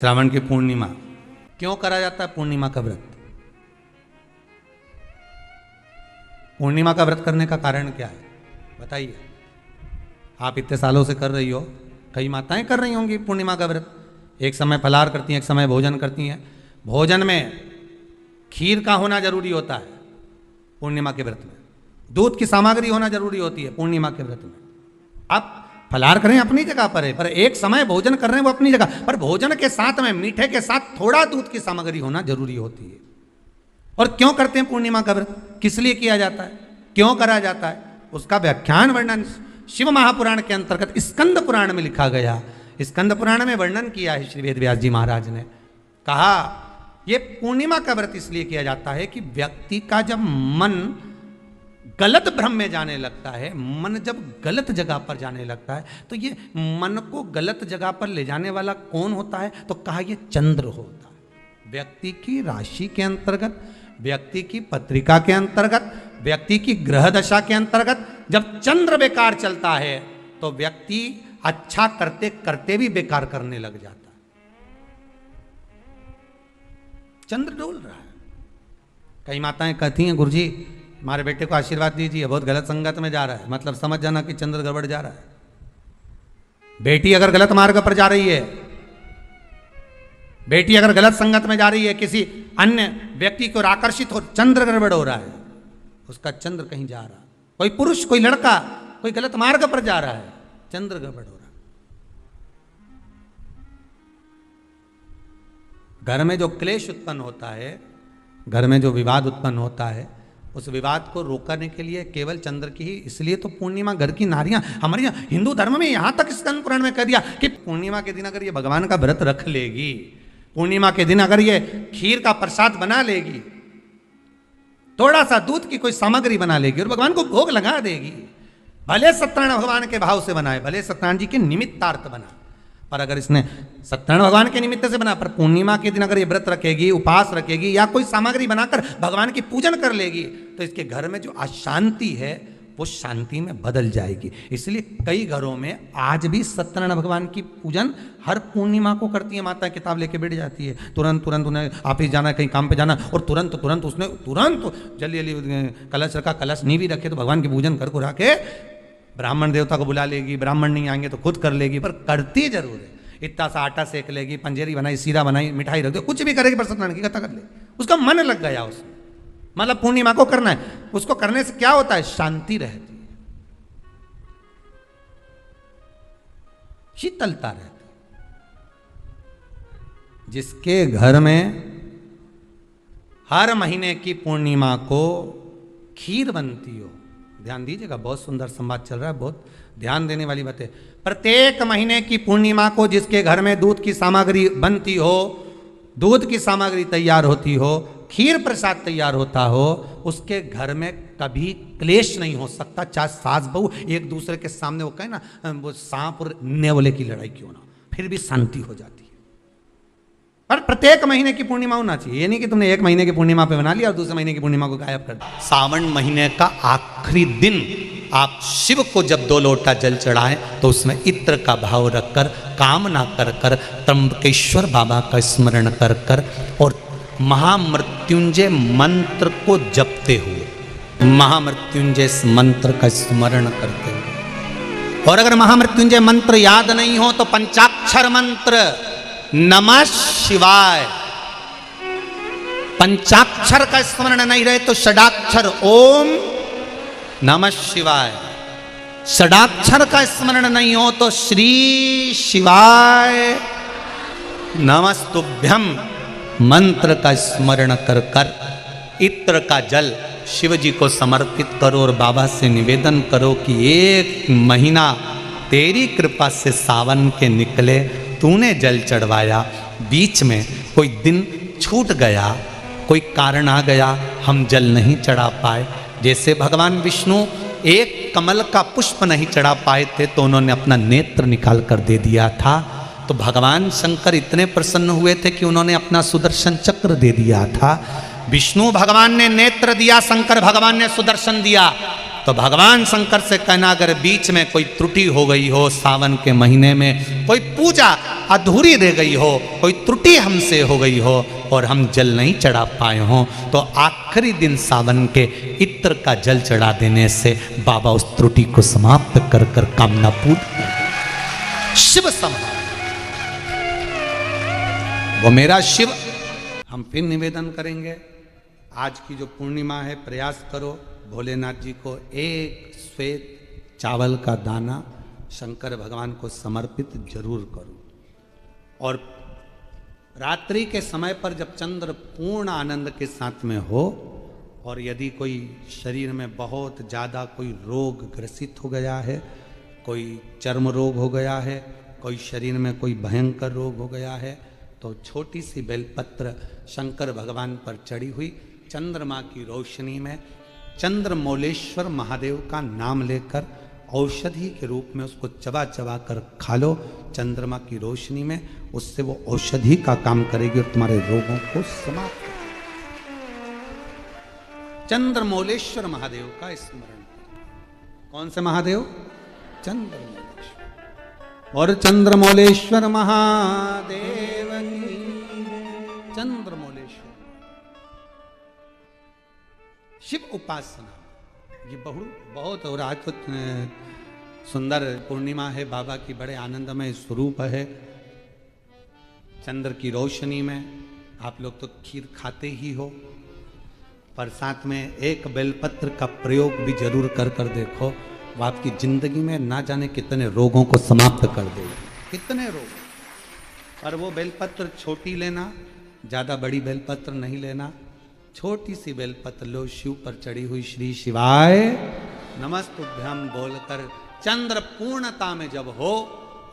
श्रावण की पूर्णिमा क्यों करा जाता है? पूर्णिमा का व्रत। पूर्णिमा का व्रत करने का कारण क्या है बताइए? आप इतने सालों से कर रही हो, कई माताएं कर रही होंगी पूर्णिमा का व्रत। एक समय फलाहार करती हैं, एक समय भोजन करती हैं। भोजन में खीर का होना जरूरी होता है पूर्णिमा के व्रत में। दूध की सामग्री होना जरूरी होती है पूर्णिमा के व्रत में। आप फलाहार करें अपनी जगह पर है, पर एक समय भोजन कर रहे हैं वो अपनी जगह पर। भोजन के साथ में मीठे के साथ थोड़ा दूध की सामग्री होना जरूरी होती है। और क्यों करते हैं पूर्णिमा का व्रत? किस लिए किया जाता है, क्यों करा जाता है, उसका व्याख्यान वर्णन शिव महापुराण के अंतर्गत स्कंद पुराण में लिखा गया। स्कंद पुराण में वर्णन किया है श्री वेद व्यास जी महाराज ने। कहा ये पूर्णिमा का व्रत इसलिए किया जाता है कि व्यक्ति का जब मन गलत भ्रम में जाने लगता है, मन जब गलत जगह पर जाने लगता है, तो ये मन को गलत जगह पर ले जाने वाला कौन होता है? तो कहा ये चंद्र होता है। व्यक्ति की राशि के अंतर्गत, व्यक्ति की पत्रिका के अंतर्गत, व्यक्ति की ग्रह दशा के अंतर्गत जब चंद्र बेकार चलता है तो व्यक्ति अच्छा करते करते भी बेकार करने लग जाता है। चंद्र डोल रहा है। कई माताएं कहती हैं गुरुजी हमारे बेटे को आशीर्वाद दीजिए, बहुत गलत संगत में जा रहा है। मतलब समझ जाना कि चंद्र गड़बड़ जा रहा है। बेटी अगर गलत मार्ग पर जा रही है, बेटी अगर गलत संगत में जा रही है, किसी अन्य व्यक्ति को आकर्षित हो, चंद्र गड़बड़ हो रहा है, उसका चंद्र कहीं जा रहा है। कोई पुरुष, कोई लड़का, कोई गलत मार्ग पर जा रहा है, चंद्र गड़बड़ हो रहा है। घर में जो क्लेश उत्पन्न होता है, घर में जो विवाद उत्पन्न होता है, उस विवाद को रोकने के लिए केवल चंद्र की ही, इसलिए तो पूर्णिमा घर की नारियां हमारे यहाँ हिंदू धर्म में यहां तक स्कंद पुराण में कह दिया कि पूर्णिमा के दिन अगर ये भगवान का व्रत रख लेगी, पूर्णिमा के दिन अगर ये खीर का प्रसाद बना लेगी, थोड़ा सा दूध की कोई सामग्री बना लेगी और भगवान को भोग लगा देगी, भले सत्यनारायण भगवान के भाव से बनाए, भले सत्यनारायण जी के निमित्तार्थ बना, पर अगर इसने सत्यनारायण भगवान के निमित्त से बना, पर पूर्णिमा के दिन अगर ये व्रत रखेगी, उपास रखेगी या कोई सामग्री बनाकर भगवान की पूजन कर लेगी, तो इसके घर में जो अशांति है वो शांति में बदल जाएगी। इसलिए कई घरों में आज भी सत्यनारायण भगवान की पूजन हर पूर्णिमा को करती है। माता किताब लेके बैठ जाती है, तुरंत तुरंत उन्हें ऑफिस जाना, कहीं काम पे जाना, और तुरंत तुरंत उसने तुरंत जल्दी जल्दी कलश रखा, कलश नहीं भी रखे तो भगवान की पूजन कर रहा के ब्राह्मण देवता को बुला लेगी, ब्राह्मण नहीं आएंगे तो खुद कर लेगी, पर करती जरूर है। इतना सा आटा सेक लेगी, पंजेरी बनाई, सीरा बनाई, मिठाई रख दो, कुछ भी करेगी पर सत्यनारायण की कथा कर ले। उसका मन लग गया उसमें, मतलब पूर्णिमा को करना है। उसको करने से क्या होता है? शांति रहती है, शीतलता रहती है। जिसके घर में हर महीने की पूर्णिमा को खीर बनती हो, ध्यान दीजिएगा, बहुत सुंदर संवाद चल रहा है, बहुत ध्यान देने वाली बात है। प्रत्येक महीने की पूर्णिमा को जिसके घर में दूध की सामग्री बनती हो, दूध की सामग्री तैयार होती हो, खीर प्रसाद तैयार होता हो, उसके घर में कभी क्लेश नहीं हो सकता। चाहे सास बहू एक दूसरे के सामने वो कहे ना, वो सांप और नेवले की लड़ाई क्यों ना, फिर भी शांति हो जाती है। पर प्रत्येक महीने की पूर्णिमा होना चाहिए। ये नहीं कि तुमने एक महीने की पूर्णिमा पे बना लिया और दूसरे महीने की पूर्णिमा को गायब कर दिया। सावन महीने का आखिरी दिन आप शिव को जब 2 लोटा जल चढ़ाएं तो उसमें इत्र का भाव रखकर, कामना कर कर, त्र्यंबकेश्वर बाबा का स्मरण कर कर और महामृत्युंजय मंत्र को जपते हुए, महामृत्युंजय मंत्र का स्मरण करते हुए, और अगर महामृत्युंजय मंत्र याद नहीं हो तो पंचाक्षर मंत्र नमः शिवाय, पंचाक्षर का स्मरण नहीं रहे तो षडाक्षर ओम नमः शिवाय, षडाक्षर का स्मरण नहीं हो तो श्री शिवाय नमस्तुभ्यम मंत्र का स्मरण कर कर इत्र का जल शिव जी को समर्पित करो और बाबा से निवेदन करो कि 1 महीना तेरी कृपा से सावन के निकले, तूने जल चढ़वाया, बीच में कोई दिन छूट गया, कोई कारण आ गया, हम जल नहीं चढ़ा पाए। जैसे भगवान विष्णु एक कमल का पुष्प नहीं चढ़ा पाए थे तो उन्होंने अपना नेत्र निकाल कर दे दिया था, तो भगवान शंकर इतने प्रसन्न हुए थे कि उन्होंने अपना सुदर्शन चक्र दे दिया था। विष्णु भगवान ने नेत्र दिया, शंकर भगवान ने सुदर्शन दिया, तो भगवान शंकर से कहना, अगर बीच में कोई त्रुटि हो गई हो, सावन के महीने में कोई पूजा अधूरी रह गई हो, कोई त्रुटि हमसे हो गई हो और हम जल नहीं चढ़ा पाए हों, तो आखिरी दिन सावन के इत्र का जल चढ़ा देने से बाबा उस त्रुटि को समाप्त कर कर कामना पूर्ण कर। शिव संभाल वो मेरा शिव। हम फिर निवेदन करेंगे, आज की जो पूर्णिमा है, प्रयास करो भोलेनाथ जी को एक श्वेत चावल का दाना शंकर भगवान को समर्पित जरूर करो। और रात्रि के समय पर जब चंद्र पूर्ण आनंद के साथ में हो, और यदि कोई शरीर में बहुत ज़्यादा कोई रोग ग्रसित हो गया है, कोई चर्म रोग हो गया है, कोई शरीर में कोई भयंकर रोग हो गया है, तो छोटी सी बेलपत्र शंकर भगवान पर चढ़ी हुई चंद्रमा की रोशनी में चंद्रमौलेश्वर महादेव का नाम लेकर औषधि के रूप में उसको चबा चबा कर खा लो चंद्रमा की रोशनी में। उससे वो औषधि का काम करेगी और तुम्हारे रोगों को समाप्त करेगी। चंद्रमौलेश्वर महादेव का स्मरण। कौन से महादेव? चंद्रमौलेश्वर। और चंद्रमौलेश्वर महादेव की। चंद्रमौलेश्वर शिव उपासना ये बहुत और आज तो सुंदर पूर्णिमा है, बाबा की बड़े आनंदमय स्वरूप है। चंद्र की रोशनी में आप लोग तो खीर खाते ही हो, पर साथ में एक बेलपत्र का प्रयोग भी जरूर कर कर देखो, वो आपकी जिंदगी में ना जाने कितने रोगों को समाप्त कर देगी। कितने रोग। पर वो बेलपत्र छोटी लेना, ज़्यादा बड़ी बेलपत्र नहीं लेना। छोटी सी बेलपत्र लो, शिव पर चढ़ी हुई श्री शिवाय नमस्तुभ्यम बोलकर चंद्र पूर्णता में जब हो,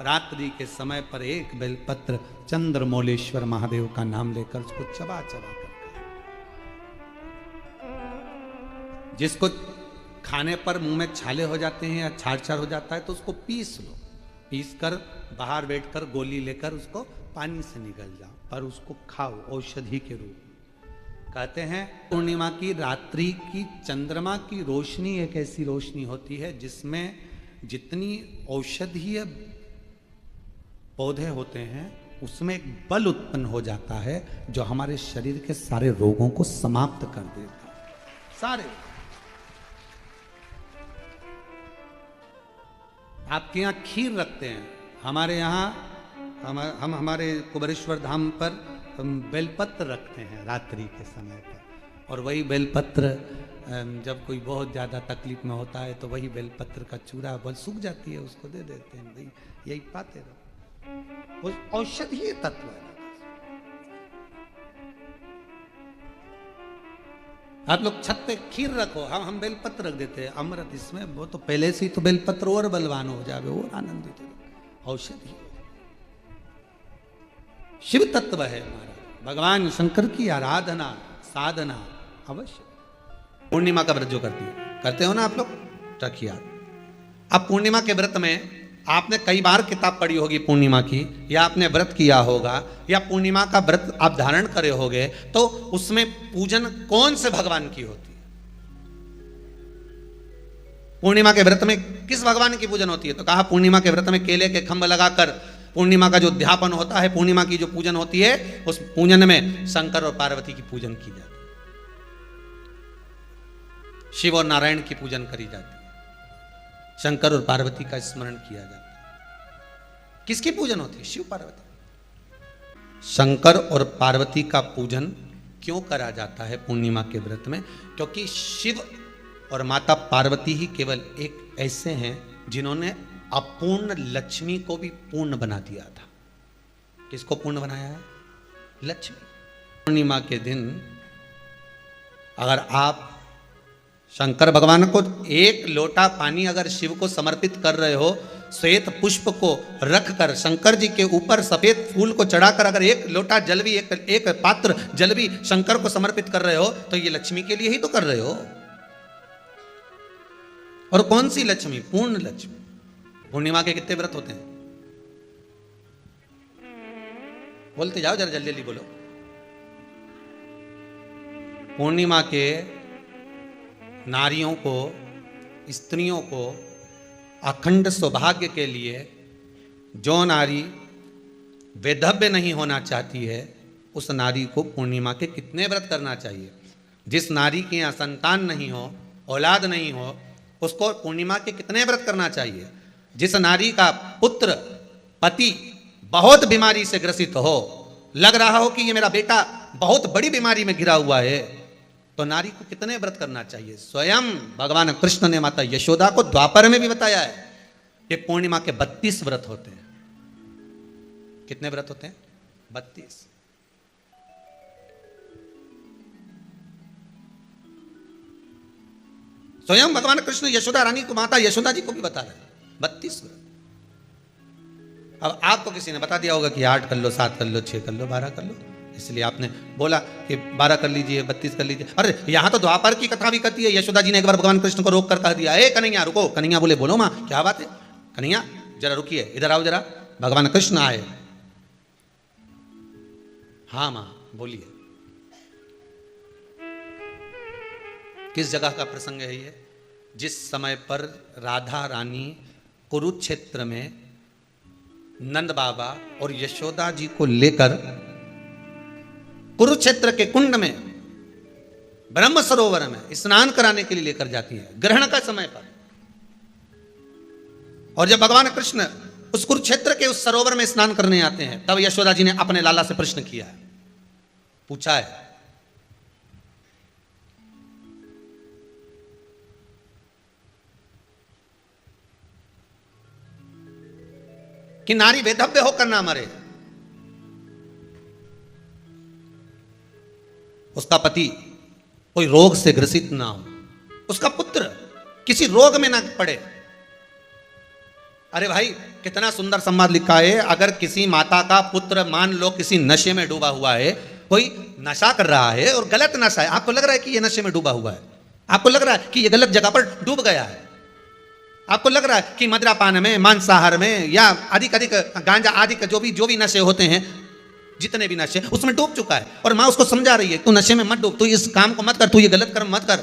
रात्रि के समय पर एक बेलपत्र चंद्रमौलेश्वर महादेव का नाम लेकर उसको चबा चबा कर, जिसको खाने पर मुंह में छाले हो जाते हैं या छार छार हो जाता है तो उसको पीस लो, पीस कर बाहर बैठकर गोली लेकर उसको पानी से निगल जाओ, पर उसको खाओ औषधि के रूप। कहते हैं पूर्णिमा की रात्रि की चंद्रमा की रोशनी एक ऐसी रोशनी होती है जिसमें जितनी औषधीय पौधे होते हैं उसमें एक बल उत्पन्न हो जाता है जो हमारे शरीर के सारे रोगों को समाप्त कर देता है। सारे आपके यहाँ खीर रखते हैं, हमारे यहाँ हम हमारे कुबेरेश्वर धाम पर हम बेलपत्र रखते हैं रात्रि के समय पर, और वही बेलपत्र जब कोई बहुत ज़्यादा तकलीफ में होता है तो वही बेलपत्र का चूरा बल सूख जाती है, उसको दे देते हैं, भाई यही पाते रहो। औषधीय तत्व है। आप लोग छत पे खीर रखो, हम बेलपत्र रख देते हैं, अमृत इसमें, वो तो पहले से ही तो बेलपत्र और बलवान हो जावे और आनंदित हो। औषधि शिव तत्व है हमारा, भगवान शंकर की आराधना साधना अवश्य। पूर्णिमा का व्रत जो करते हो ना आप लोग, रखिए। अब पूर्णिमा के व्रत में आपने कई बार किताब पढ़ी होगी पूर्णिमा की, या आपने व्रत किया होगा, या पूर्णिमा का व्रत आप धारण करे होगे, तो उसमें पूजन कौन से भगवान की होती है? पूर्णिमा के व्रत में किस भगवान की पूजन होती है? तो कहा पूर्णिमा के व्रत में केले के खंभ लगाकर पूर्णिमा का जो अध्यापन होता है, पूर्णिमा की जो पूजन होती है, उस पूजन में शंकर और पार्वती की पूजन की जाती है, शिव और नारायण की पूजन करी जाती है, शंकर और पार्वती का स्मरण किया जाता है। किसकी पूजन होती है? शिव पार्वती। शंकर और पार्वती का पूजन क्यों करा जाता है पूर्णिमा के व्रत में? क्योंकि शिव और माता पार्वती ही केवल एक ऐसे हैं जिन्होंने अपूर्ण लक्ष्मी को भी पूर्ण बना दिया था। किसको पूर्ण बनाया है? लक्ष्मी। पूर्णिमा के दिन अगर आप शंकर भगवान को एक लोटा पानी अगर शिव को समर्पित कर रहे हो, श्वेत पुष्प को रखकर शंकर जी के ऊपर सफेद फूल को चढ़ाकर अगर एक लोटा जल भी, एक पात्र जल भी शंकर को समर्पित कर रहे हो, तो ये लक्ष्मी के लिए ही तो कर रहे हो। और कौन सी लक्ष्मी? पूर्ण लक्ष्मी। पूर्णिमा के कितने व्रत होते हैं? बोलते जाओ जरा, जल्दी जल्दी बोलो। पूर्णिमा के नारियों को स्त्रियों को अखंड सौभाग्य के लिए जो नारी वैधव्य नहीं होना चाहती है उस नारी को पूर्णिमा के कितने व्रत करना चाहिए। जिस नारी के यहाँ संतान नहीं हो, औलाद नहीं हो, उसको पूर्णिमा के कितने व्रत करना चाहिए। जिस नारी का पुत्र पति बहुत बीमारी से ग्रसित हो, लग रहा हो कि ये मेरा बेटा बहुत बड़ी बीमारी में घिरा हुआ है, तो नारी को कितने व्रत करना चाहिए। स्वयं भगवान कृष्ण ने माता यशोदा को द्वापर में भी बताया है कि पूर्णिमा के 32 व्रत होते हैं। कितने व्रत होते हैं? 32। स्वयं भगवान कृष्ण यशोदा रानी को, माता यशोदा जी को भी बता रहे हैं 32 व्रत। अब आपको किसी ने बता दिया होगा कि 8 कर लो, 7 कर लो, 6 कर लो, 12 कर लो, इसलिए आपने बोला कि 12 कर लीजिए, 32 कर लीजिए। अरे यहां तो द्वापर की कथा भी कहती है। यशोदा जी ने एक बार भगवान कृष्ण को रोक कर कह दिया, ए कन्हैया रुको। कन्हैया बोले, बोलो मां क्या बात है। कन्हैया जरा रुकिए, इधर आओ जरा, भगवान कृष्ण आए। हाँ मां बोलिए। किस जगह का प्रसंग है ये? जिस समय पर राधा रानी कुरुक्षेत्र में नंद बाबा और यशोदा जी को लेकर कुरुक्षेत्र के कुंड में, ब्रह्म सरोवर में स्नान कराने के लिए लेकर जाती है, ग्रहण का समय पर। और जब भगवान कृष्ण उस कुरुक्षेत्र के उस सरोवर में स्नान करने आते हैं, तब यशोदा जी ने अपने लाला से प्रश्न किया है, पूछा है कि नारी वैधव्य होकर ना मरे। उसका पति कोई रोग से ग्रसित ना हो, उसका पुत्र किसी रोग में ना पड़े। अरे भाई कितना सुंदर संवाद लिखा है। अगर किसी माता का पुत्र मान लो किसी नशे में डूबा हुआ है, कोई नशा कर रहा है और गलत नशा है, आपको लग रहा है कि ये नशे में डूबा हुआ है, आपको लग रहा है कि ये गलत जगह पर डूब गया है, आपको लग रहा है कि मदिरापान में, मांसाहार में या अधिक गांजा आदि का जो भी नशे होते हैं, जितने भी नशे, उसमें डूब चुका है। और माँ उसको समझा रही है, तू नशे में मत डूब, तू इस काम को मत कर, तू ये गलत कर्म मत कर।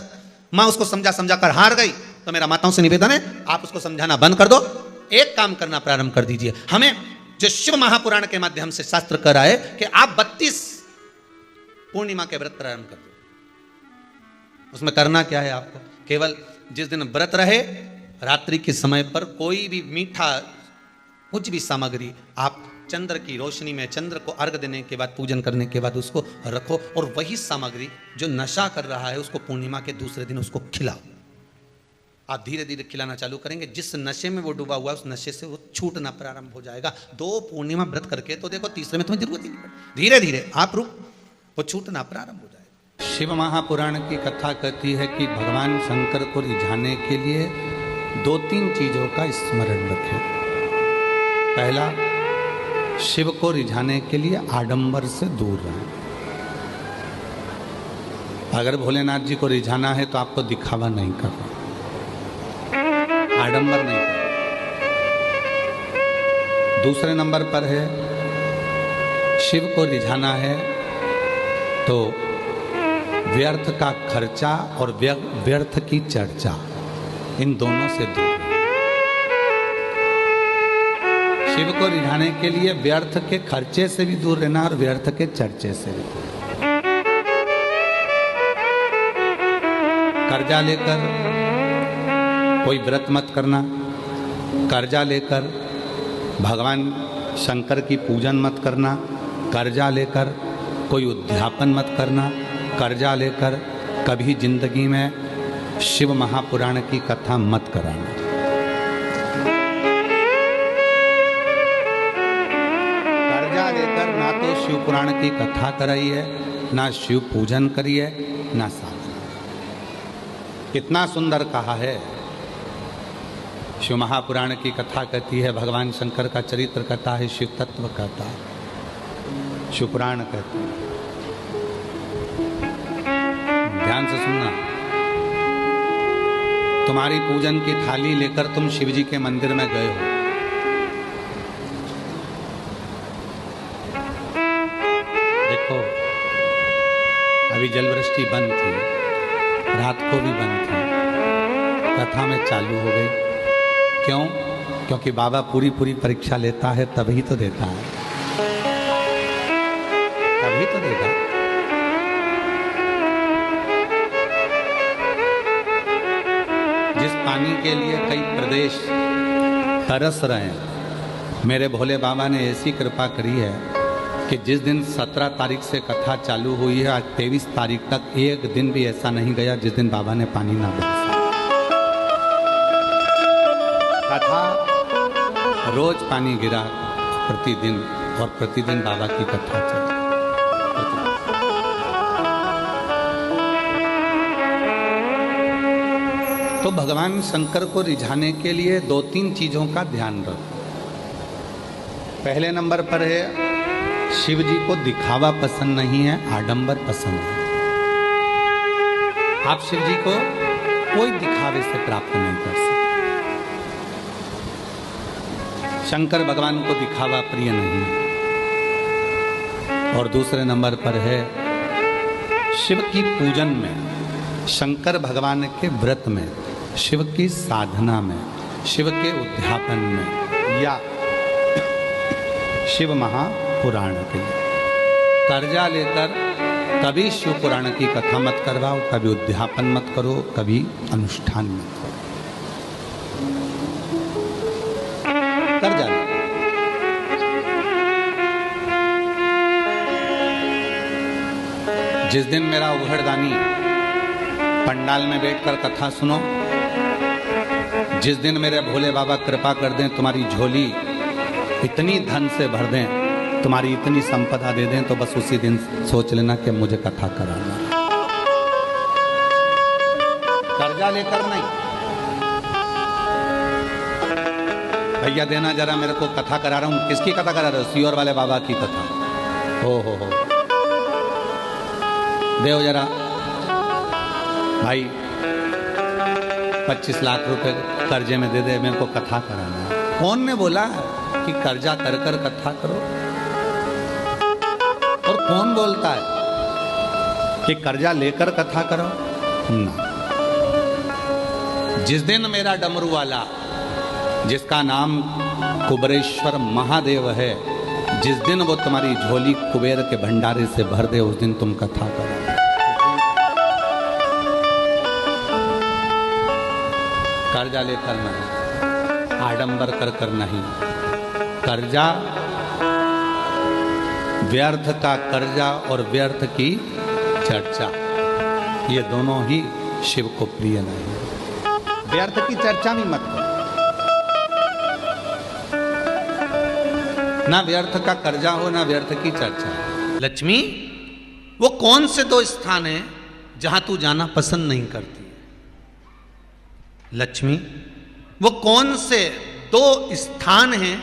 माँ उसको समझा कर हार गई। तो मेरा माताओं से निवेदन है, आप उसको समझाना बंद कर दो, एक काम करना प्रारंभ कर दीजिए। हमें जो शिव महापुराण के माध्यम से शास्त्र कर रहा है कि आप 32 पूर्णिमा के व्रत प्रारंभ कर दो। उसमें करना क्या है आपको? केवल जिस दिन व्रत रहे, रात्रि के समय पर कोई भी मीठा कुछ भी सामग्री आप चंद्र की रोशनी में, चंद्र को अर्घ देने के बाद, पूजन करने के बाद उसको रखो, और वही सामग्री जो नशा कर रहा है उसको पूर्णिमा के दूसरे दिन उसको खिलाओ। आप धीरे धीरे खिलाना चालू करेंगे, जिस नशे में वो डूबा हुआ है उस नशे से वो छूटना प्रारंभ हो जाएगा। 2 पूर्णिमा व्रत करके तो देखो, तीसरे में तुम्हें जरूरत ही नहीं, धीरे धीरे आप रुक, वो छूटना प्रारंभ हो जाएगा। शिव महापुराण की कथा कहती है कि भगवान शंकर को रिझाने के लिए 2-3 चीजों का स्मरण रखें। पहला, शिव को रिझाने के लिए आडंबर से दूर रहें। अगर भोलेनाथ जी को रिझाना है तो आपको दिखावा नहीं करना, आडंबर नहीं करना। दूसरे नंबर पर है, शिव को रिझाना है तो व्यर्थ का खर्चा और व्यर्थ की चर्चा, इन दोनों से दूर। शिव को रिझाने के लिए व्यर्थ के खर्चे से भी दूर रहना और व्यर्थ के चर्चे से भी। कर्जा लेकर कोई व्रत मत करना, कर्जा लेकर भगवान शंकर की पूजन मत करना, कर्जा लेकर कोई उद्यापन मत करना, कर्जा लेकर कभी जिंदगी में शिव महापुराण की कथा मत कराना। कर्जा लेकर ना तो शिव पुराण की कथा कराइए, ना शिव पूजन करिए, ना साधना। कितना सुंदर कहा है। शिव महापुराण की कथा कहती है, भगवान शंकर का चरित्र कहता है, शिव तत्व कहता है, शिव पुराण कहता है। ध्यान से सुनना। तुम्हारी पूजन की थाली लेकर तुम शिवजी के मंदिर में गए हो, देखो अभी जलवृष्टि बंद थी, रात को भी बंद थी, कथा में चालू हो गई। क्यों? क्योंकि बाबा पूरी पूरी परीक्षा लेता है, तभी तो देता है, तभी तो देता है। जिस पानी के लिए कई प्रदेश तरस रहे हैं, मेरे भोले बाबा ने ऐसी कृपा करी है कि जिस दिन 17 तारीख से कथा चालू हुई है, आज 23 तारीख तक एक दिन भी ऐसा नहीं गया जिस दिन बाबा ने पानी ना बरसा। कथा रोज पानी गिरा प्रतिदिन, और प्रतिदिन बाबा की कथा चली। तो भगवान शंकर को रिझाने के लिए 2-3 चीजों का ध्यान रखो। पहले नंबर पर है, शिव जी को दिखावा पसंद नहीं है, आडंबर पसंद है। आप शिव जी को कोई दिखावे से प्राप्त नहीं कर सकते। शंकर भगवान को दिखावा प्रिय नहीं है। और दूसरे नंबर पर है, शिव की पूजन में, शंकर भगवान के व्रत में, शिव की साधना में, शिव के उद्यापन में, या शिव महापुराण के कर्जा लेकर कभी शिव पुराण की कथा मत करवाओ, कभी उद्यापन मत करो, कभी अनुष्ठान मत करो। कर्जा लो। जिस दिन मेरा उघड़दानी पंडाल में बैठकर कथा सुनो, जिस दिन मेरे भोले बाबा कृपा कर दें, तुम्हारी झोली इतनी धन से भर दें, तुम्हारी इतनी संपदा दे दें, तो बस उसी दिन सोच लेना कि मुझे कथा कराना। कर्जा लेकर नहीं, भैया देना जरा, मेरे को कथा करा रहा हूं। किसकी कथा करा रहे हो? सियोर वाले बाबा की कथा। हो देव जरा भाई, 25 लाख रुपए कर्जे में दे दे, मेरे को कथा कराना है। कौन ने बोला कि कर्जा कर कर कथा करो? और कौन बोलता है कि कर्जा लेकर कथा करो? ना। जिस दिन मेरा डमरू वाला, जिसका नाम कुबेरेश्वर महादेव है, जिस दिन वो तुम्हारी झोली कुबेर के भंडारे से भर दे, उस दिन तुम कथा करो। कर्जा लेकर नहीं, आडंबर कर कर नहीं। कर्जा, व्यर्थ का कर्जा और व्यर्थ की चर्चा, ये दोनों ही शिव को प्रिय नहीं। व्यर्थ की चर्चा भी मत करो, ना व्यर्थ का कर्जा हो, ना व्यर्थ की चर्चा। लक्ष्मी, वो कौन से 2 स्थान हैं जहां तू जाना पसंद नहीं करती? लक्ष्मी, वो कौन से 2 स्थान हैं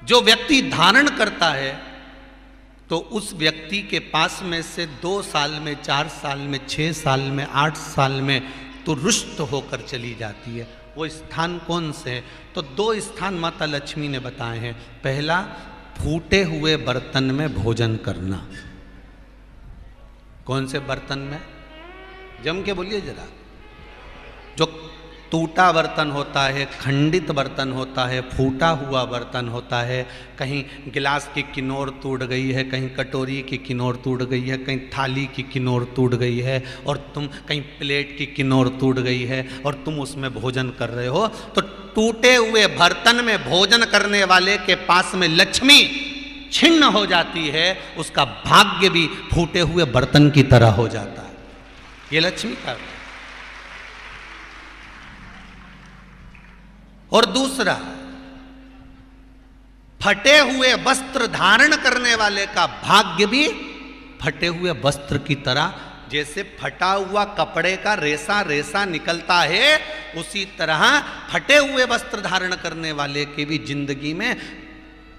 जो व्यक्ति धारण करता है तो उस व्यक्ति के पास में से 2 साल में, 4 साल में, 6 साल में, 8 साल में तो रुष्ट होकर चली जाती है? वो स्थान कौन से हैं? तो 2 स्थान माता लक्ष्मी ने बताए हैं। पहला, फूटे हुए बर्तन में भोजन करना। कौन से बर्तन में? जम के बोलिए जरा। जो टूटा बर्तन होता है, खंडित बर्तन होता है, फूटा हुआ बर्तन होता है, कहीं गिलास की किनोर टूट गई है, कहीं कटोरी की किनोर टूट गई है, कहीं थाली की किनोर टूट गई है, और तुम कहीं प्लेट की किनोर टूट गई है और तुम उसमें भोजन कर रहे हो, तो टूटे हुए बर्तन में भोजन करने वाले के पास में लक्ष्मी छिन्न हो जाती है, उसका भाग्य भी फूटे हुए बर्तन की तरह हो जाता है। ये लक्ष्मी का। और दूसरा, फटे हुए वस्त्र धारण करने वाले का भाग्य भी फटे हुए वस्त्र की तरह, जैसे फटा हुआ कपड़े का रेसा रेसा निकलता है, उसी तरह फटे हुए वस्त्र धारण करने वाले की भी जिंदगी में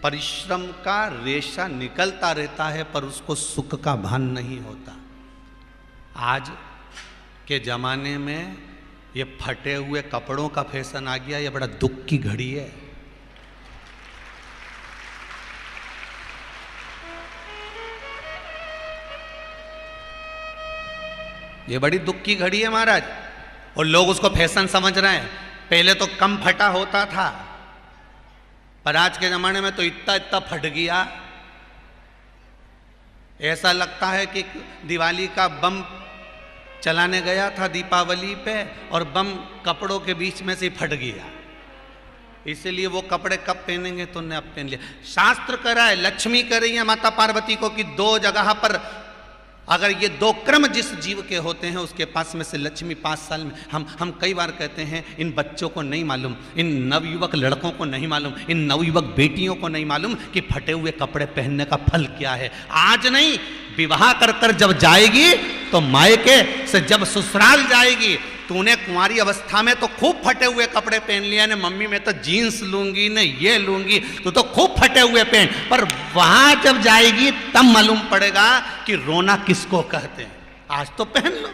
परिश्रम का रेशा निकलता रहता है, पर उसको सुख का भान नहीं होता। आज के जमाने में ये फटे हुए कपड़ों का फैशन आ गया, ये बड़ा दुख की घड़ी है। ये बड़ी दुख की घड़ी है महाराज। और लोग उसको फैशन समझ रहे हैं। पहले तो कम फटा होता था, पर आज के जमाने में तो इतना इतना फट गया, ऐसा लगता है कि दिवाली का बम चलाने गया था दीपावली पे और बम कपड़ों के बीच में से फट गया। इसलिए वो कपड़े कब पहनेंगे तो ने अब पहन लिया। शास्त्र कह रहा है, लक्ष्मी कह रही है माता पार्वती को कि दो जगह पर अगर ये दो क्रम जिस जीव के होते हैं उसके पास में से लक्ष्मी 5 साल में। हम कई बार कहते हैं इन बच्चों को नहीं मालूम, इन नवयुवक लड़कों को नहीं मालूम, इन नवयुवक बेटियों को नहीं मालूम कि फटे हुए कपड़े पहनने का फल क्या है। आज नहीं, विवाह कर कर जब जाएगी तो मायके से जब ससुराल जाएगी, तूने कुंवारी अवस्था में तो खूब फटे हुए कपड़े पहन लिया ने, मम्मी मैं तो जीन्स लूंगी ने ये लूंगी, तू तो खूब फटे हुए पहन, पर वहां जब जाएगी तब मालूम पड़ेगा कि रोना किसको कहते हैं। आज तो पहन लो,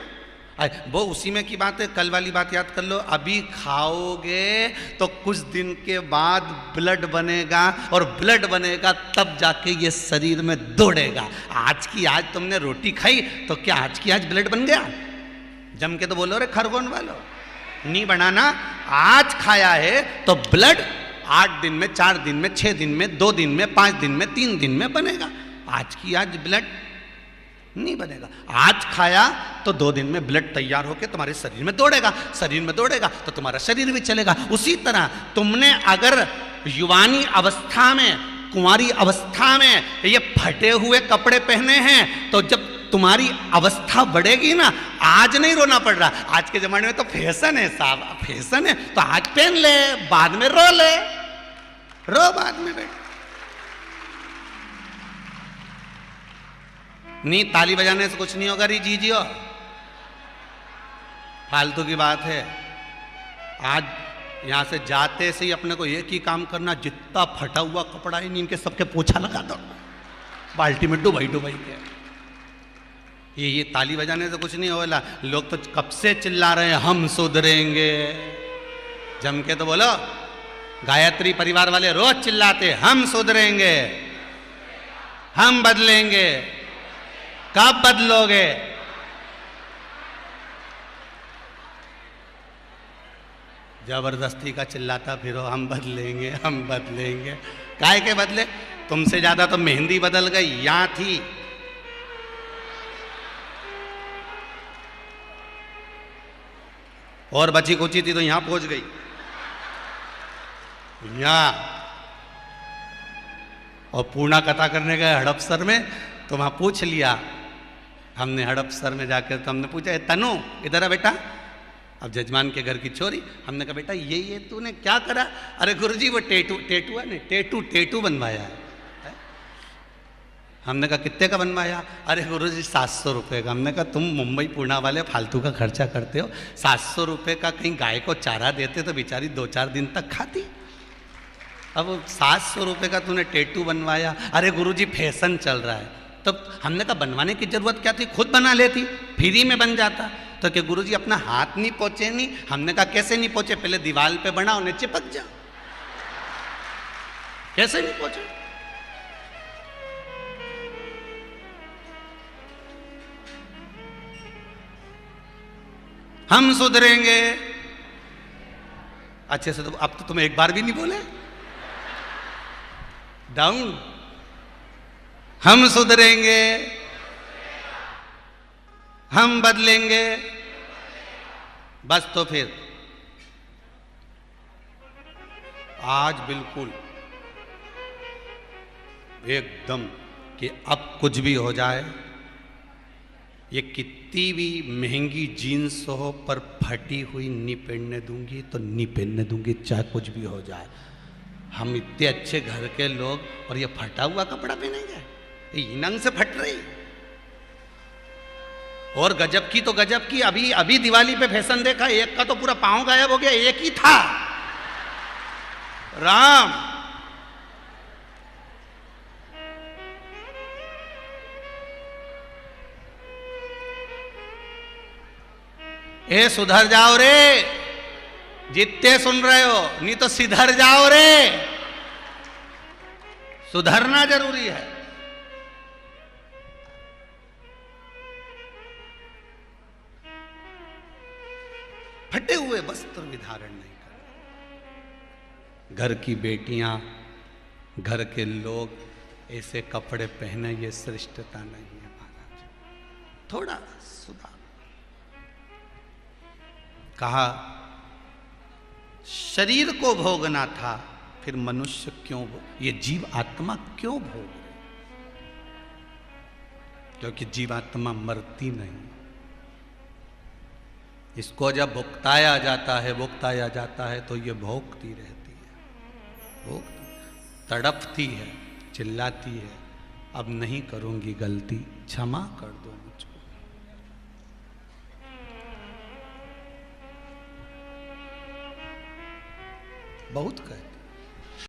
वो उसी में की बात है। कल वाली बात याद कर लो, अभी खाओगे तो कुछ दिन के बाद ब्लड बनेगा और ब्लड बनेगा तब जाके ये शरीर में दौड़ेगा। आज की आज तुमने रोटी खाई तो क्या आज की आज ब्लड बन गया? जम के तो बोलो रे खरगोन वालो, नहीं बनाना। आज खाया है तो ब्लड 8 दिन में, 4 दिन में, 6 दिन में, 2 दिन में, 5 दिन में, 3 दिन में बनेगा। आज की आज ब्लड नहीं बनेगा। आज खाया तो 2 दिन में ब्लड तैयार होकर तुम्हारे शरीर में दौड़ेगा, शरीर में दौड़ेगा तो तुम्हारा शरीर भी चलेगा। उसी तरह तुमने अगर युवानी अवस्था में, कुंवारी अवस्था में ये फटे हुए कपड़े पहने हैं तो जब तुम्हारी अवस्था बढ़ेगी ना, आज नहीं रोना पड़ रहा। आज के जमाने में तो फैशन है साहब, फैशन है तो आज पहन ले, बाद में रो ले, रो बाद में बैठ। नहीं, ताली बजाने से कुछ नहीं होगा री जीजियो, फालतू की बात है। आज यहां से जाते से ही अपने को एक ही काम करना, जितना फटा हुआ कपड़ा है इनके सबके पोछा लगा दो, बाल्टी में डुबाई डुबाई के। ये ताली बजाने से कुछ नहीं होगा। लोग तो कब से चिल्ला रहे हैं हम सुधरेंगे, जम के तो बोलो। गायत्री परिवार वाले रोज चिल्लाते हम सुधरेंगे, हम बदलेंगे। कब बदलोगे? जबरदस्ती का चिल्लाता फिरो हम बदलेंगे, हम बदलेंगे। काहे के बदले? तुमसे ज्यादा तो मेहंदी बदल गई, यहां थी। और बची कुची थी तो यहां पहुंच गई। यहां और पूर्णा कथा करने गए हड़पसर में तो वहां पूछ लिया हमने, हड़पसर में जाकर तो हमने पूछा तनु इधर आ बेटा, अब जजमान के घर की चोरी। हमने कहा बेटा ये तूने क्या करा? अरे गुरुजी वो टेटू है नहीं, टेटू बनवाया है। हमने कहा कितने का बनवाया? अरे गुरुजी 700 रुपये का। हमने कहा तुम मुंबई पूर्णा वाले फालतू का खर्चा करते हो, 700 रुपये का कहीं गाय को चारा देते तो बेचारी 2-4 दिन तक खाती। अब 700 रुपये का तूने टेटू बनवाया। अरे गुरुजी फैशन चल रहा है। तब हमने कहा बनवाने की जरूरत क्या थी, खुद बना लेती, फ्री में बन जाता। तो क्या गुरुजी अपना हाथ नहीं पहुंचे? नहीं। हमने कहा कैसे नहीं पहुंचे? पहले दीवार पे बनाओ, उन्हें चिपक जाओ। कैसे नहीं पहुंचे? हम सुधरेंगे। अच्छे से तो अब तो तुम एक बार भी नहीं बोले। डाउन। हम सुधरेंगे, हम बदलेंगे। बस तो फिर आज बिल्कुल एकदम कि अब कुछ भी हो जाए, ये कितनी भी महंगी जीन्स हो पर फटी हुई नहीं पहनने दूंगी तो नहीं पहनने दूंगी, चाहे कुछ भी हो जाए। हम इतने अच्छे घर के लोग और ये फटा हुआ कपड़ा पहनेंगे? ये नंग से फट रही। और गजब की तो गजब की, अभी दिवाली पे फैशन देखा, एक का तो पूरा पांव गायब हो गया, एक ही था। राम ए सुधर जाओ रे, जितने सुन रहे हो, नहीं तो सिधर जाओ रे। सुधरना जरूरी है। फटे हुए वस्त्र भी धारण नहीं करना। घर की बेटियां, घर के लोग ऐसे कपड़े पहने, ये श्रेष्ठता नहीं है महाराज। थोड़ा सुधार। कहा शरीर को भोगना था, फिर मनुष्य क्यों ये जीव आत्मा क्यों भोग रहे? क्योंकि जीवात्मा मरती नहीं। इसको जब भुगताया जाता है तो ये भोगती रहती है, तड़पती है, चिल्लाती है, अब नहीं करूंगी गलती, क्षमा कर दो मुझको। बहुत कहते